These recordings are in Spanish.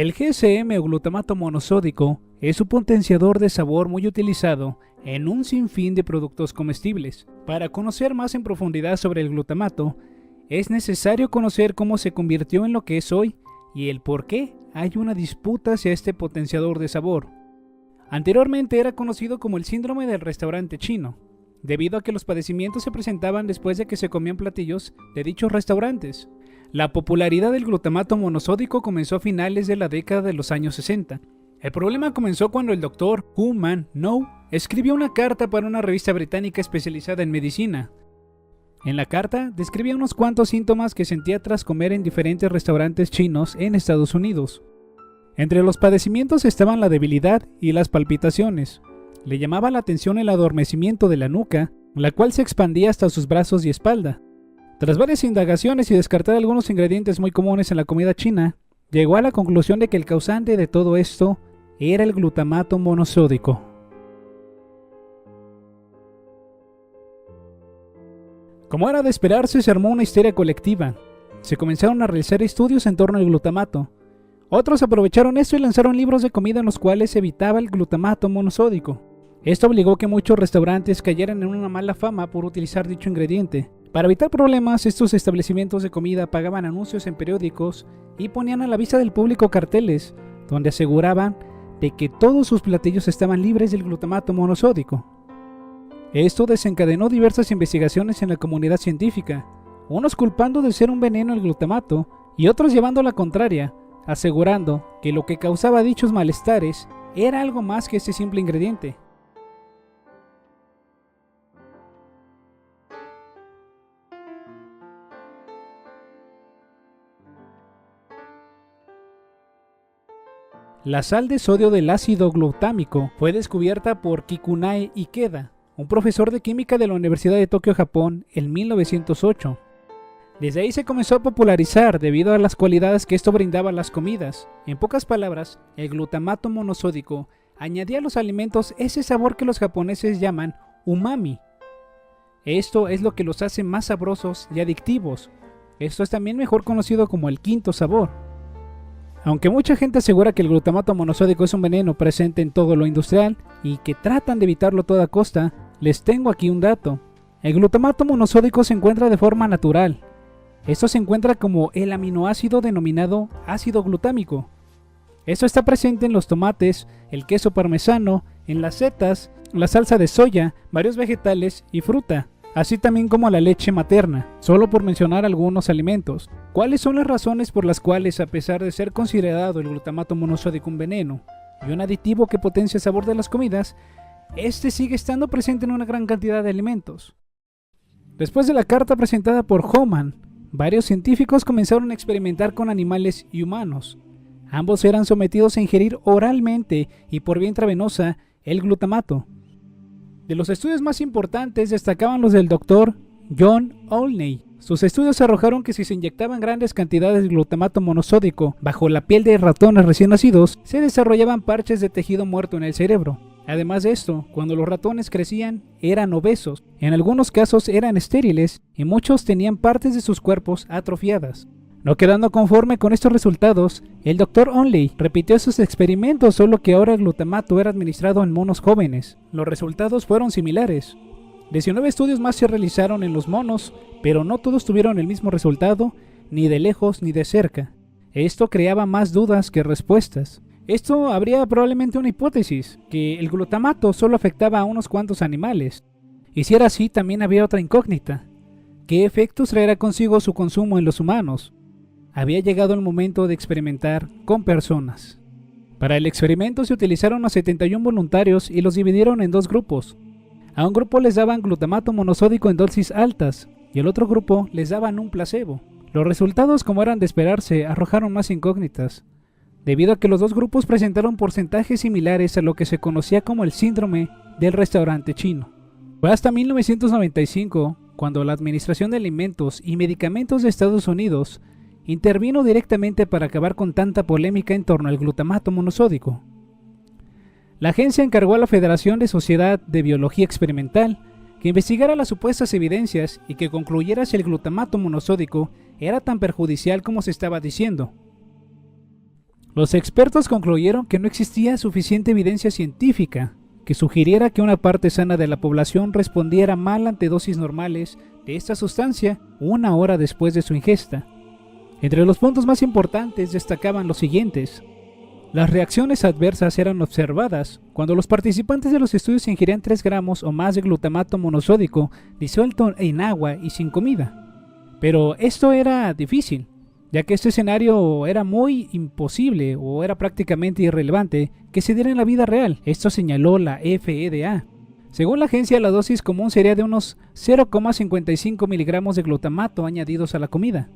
El GSM o glutamato monosódico es un potenciador de sabor muy utilizado en un sinfín de productos comestibles. Para conocer más en profundidad sobre el glutamato, es necesario conocer cómo se convirtió en lo que es hoy y el por qué hay una disputa hacia este potenciador de sabor. Anteriormente era conocido como el síndrome del restaurante chino, debido a que los padecimientos se presentaban después de que se comían platillos de dichos restaurantes. La popularidad del glutamato monosódico comenzó a finales de la década de los años 60. El problema comenzó cuando el Dr. Hu Man No escribió una carta para una revista británica especializada en medicina. En la carta describía unos cuantos síntomas que sentía tras comer en diferentes restaurantes chinos en Estados Unidos. Entre los padecimientos estaban la debilidad y las palpitaciones. Le llamaba la atención el adormecimiento de la nuca, la cual se expandía hasta sus brazos y espalda. Tras varias indagaciones y descartar algunos ingredientes muy comunes en la comida china, llegó a la conclusión de que el causante de todo esto era el glutamato monosódico. Como era de esperarse, se armó una histeria colectiva. Se comenzaron a realizar estudios en torno al glutamato. Otros aprovecharon esto y lanzaron libros de comida en los cuales se evitaba el glutamato monosódico. Esto obligó a que muchos restaurantes cayeran en una mala fama por utilizar dicho ingrediente. Para evitar problemas, estos establecimientos de comida pagaban anuncios en periódicos y ponían a la vista del público carteles donde aseguraban de que todos sus platillos estaban libres del glutamato monosódico. Esto desencadenó diversas investigaciones en la comunidad científica, unos culpando de ser un veneno el glutamato y otros llevando la contraria, asegurando que lo que causaba dichos malestares era algo más que este simple ingrediente. La sal de sodio del ácido glutámico fue descubierta por Kikunae Ikeda, un profesor de química de la Universidad de Tokio, Japón, en 1908. Desde ahí se comenzó a popularizar debido a las cualidades que esto brindaba a las comidas. En pocas palabras, el glutamato monosódico añadía a los alimentos ese sabor que los japoneses llaman umami. Esto es lo que los hace más sabrosos y adictivos. Esto es también mejor conocido como el quinto sabor. Aunque mucha gente asegura que el glutamato monosódico es un veneno presente en todo lo industrial y que tratan de evitarlo a toda costa, les tengo aquí un dato. El glutamato monosódico se encuentra de forma natural. Esto se encuentra como el aminoácido denominado ácido glutámico. Esto está presente en los tomates, el queso parmesano, en las setas, la salsa de soya, varios vegetales y fruta, así también como la leche materna, solo por mencionar algunos alimentos. ¿Cuáles son las razones por las cuales, a pesar de ser considerado el glutamato monosódico un veneno y un aditivo que potencia el sabor de las comidas, este sigue estando presente en una gran cantidad de alimentos? Después de la carta presentada por Hohmann, varios científicos comenzaron a experimentar con animales y humanos. Ambos eran sometidos a ingerir oralmente y por vía intravenosa el glutamato. De los estudios más importantes destacaban los del Dr. John Olney. Sus estudios arrojaron que si se inyectaban grandes cantidades de glutamato monosódico bajo la piel de ratones recién nacidos, se desarrollaban parches de tejido muerto en el cerebro. Además de esto, cuando los ratones crecían, eran obesos, en algunos casos eran estériles y muchos tenían partes de sus cuerpos atrofiadas. No quedando conforme con estos resultados, el Dr. Olney repitió sus experimentos, solo que ahora el glutamato era administrado en monos jóvenes. Los resultados fueron similares. 19 estudios más se realizaron en los monos, pero no todos tuvieron el mismo resultado, ni de lejos ni de cerca. Esto creaba más dudas que respuestas. Esto habría probablemente una hipótesis, que el glutamato solo afectaba a unos cuantos animales. Y si era así, también había otra incógnita. ¿Qué efectos traerá consigo su consumo en los humanos? Había llegado el momento de experimentar con personas. Para el experimento se utilizaron a 71 voluntarios y los dividieron en dos grupos. A un grupo les daban glutamato monosódico en dosis altas y al otro grupo les daban un placebo. Los resultados, como eran de esperarse, arrojaron más incógnitas, debido a que los dos grupos presentaron porcentajes similares a lo que se conocía como el síndrome del restaurante chino. Fue hasta 1995 cuando la Administración de Alimentos y Medicamentos de Estados Unidos intervino directamente para acabar con tanta polémica en torno al glutamato monosódico. La agencia encargó a la Federación de Sociedad de Biología Experimental que investigara las supuestas evidencias y que concluyera si el glutamato monosódico era tan perjudicial como se estaba diciendo. Los expertos concluyeron que no existía suficiente evidencia científica que sugiriera que una parte sana de la población respondiera mal ante dosis normales de esta sustancia una hora después de su ingesta. Entre los puntos más importantes destacaban los siguientes. Las reacciones adversas eran observadas cuando los participantes de los estudios ingerían 3 gramos o más de glutamato monosódico disuelto en agua y sin comida. Pero esto era difícil, ya que este escenario era muy imposible o era prácticamente irrelevante que se diera en la vida real. Esto señaló la FDA. Según la agencia, la dosis común sería de unos 0,55 miligramos de glutamato añadidos a la comida.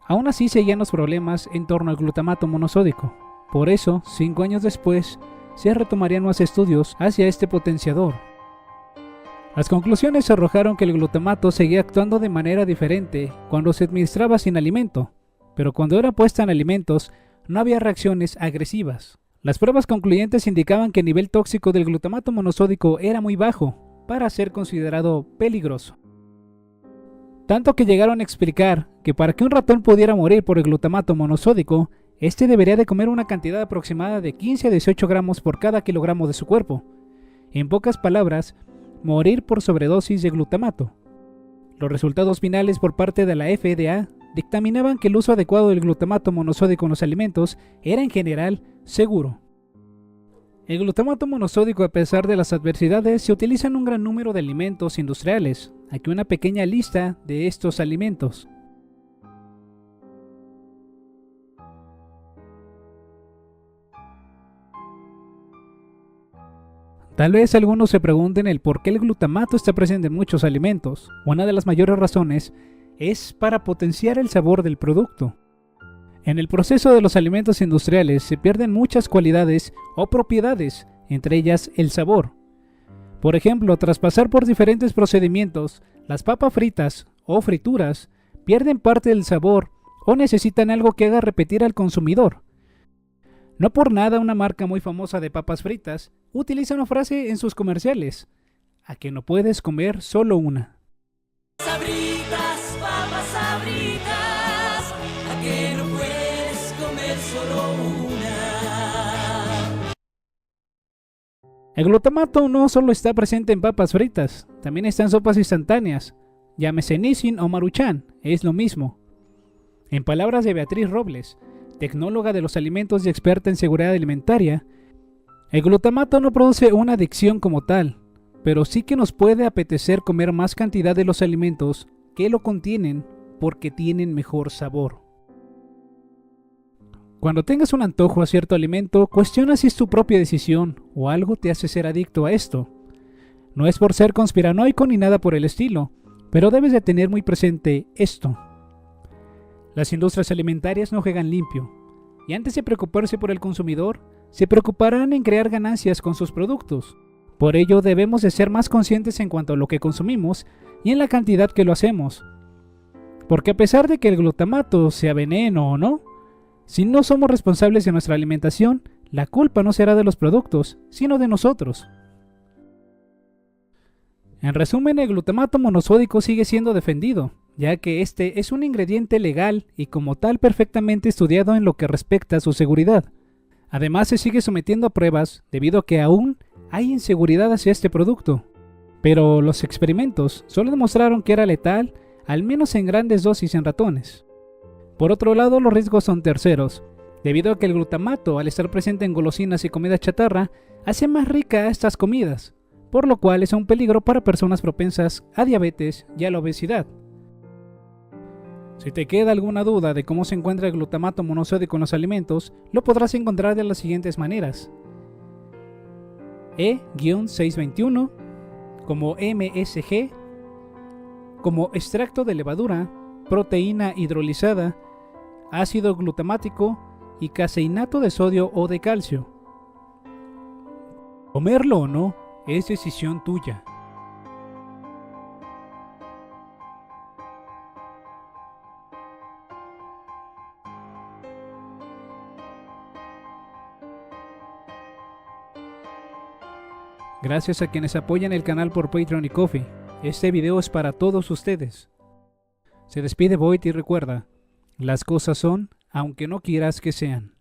Aún así seguían los problemas en torno al glutamato monosódico. Por eso, 5 años después, se retomarían más estudios hacia este potenciador. Las conclusiones arrojaron que el glutamato seguía actuando de manera diferente cuando se administraba sin alimento, pero cuando era puesta en alimentos no había reacciones agresivas. Las pruebas concluyentes indicaban que el nivel tóxico del glutamato monosódico era muy bajo para ser considerado peligroso. Tanto que llegaron a explicar que para que un ratón pudiera morir por el glutamato monosódico, este debería de comer una cantidad aproximada de 15 a 18 gramos por cada kilogramo de su cuerpo. En pocas palabras, morir por sobredosis de glutamato. Los resultados finales por parte de la FDA dictaminaban que el uso adecuado del glutamato monosódico en los alimentos era en general seguro. El glutamato monosódico, a pesar de las adversidades, se utiliza en un gran número de alimentos industriales. Aquí una pequeña lista de estos alimentos. Tal vez algunos se pregunten el por qué el glutamato está presente en muchos alimentos. Una de las mayores razones es para potenciar el sabor del producto. En el proceso de los alimentos industriales se pierden muchas cualidades o propiedades, entre ellas el sabor. Por ejemplo, tras pasar por diferentes procedimientos, las papas fritas o frituras pierden parte del sabor o necesitan algo que haga repetir al consumidor. No por nada una marca muy famosa de papas fritas utiliza una frase en sus comerciales: a que no puedes comer solo una. Sabritas, papas sabritas, a que no puedes comer solo una. El glutamato no solo está presente en papas fritas, también está en sopas instantáneas. Llámese Nissin o Maruchan, es lo mismo. En palabras de Beatriz Robles, tecnóloga de los alimentos y experta en seguridad alimentaria, el glutamato no produce una adicción como tal, pero sí que nos puede apetecer comer más cantidad de los alimentos que lo contienen porque tienen mejor sabor. Cuando tengas un antojo a cierto alimento, cuestiona si es tu propia decisión o algo te hace ser adicto a esto. No es por ser conspiranoico ni nada por el estilo, pero debes de tener muy presente esto. Las industrias alimentarias no juegan limpio, y antes de preocuparse por el consumidor, se preocuparán en crear ganancias con sus productos. Por ello debemos de ser más conscientes en cuanto a lo que consumimos y en la cantidad que lo hacemos. Porque a pesar de que el glutamato sea veneno o no, si no somos responsables de nuestra alimentación, la culpa no será de los productos, sino de nosotros. En resumen, el glutamato monosódico sigue siendo defendido, ya que este es un ingrediente legal y como tal perfectamente estudiado en lo que respecta a su seguridad. Además se sigue sometiendo a pruebas debido a que aún hay inseguridad hacia este producto. Pero los experimentos solo demostraron que era letal, al menos en grandes dosis en ratones. Por otro lado, los riesgos son terceros, debido a que el glutamato, al estar presente en golosinas y comida chatarra, hace más rica a estas comidas, por lo cual es un peligro para personas propensas a diabetes y a la obesidad. Si te queda alguna duda de cómo se encuentra el glutamato monosódico en los alimentos, lo podrás encontrar de las siguientes maneras: E-621, como MSG, como extracto de levadura, proteína hidrolizada, ácido glutamático y caseinato de sodio o de calcio. Comerlo o no es decisión tuya. Gracias a quienes apoyan el canal por Patreon y Ko-fi. Este video es para todos ustedes. Se despide Void y recuerda, las cosas son aunque no quieras que sean.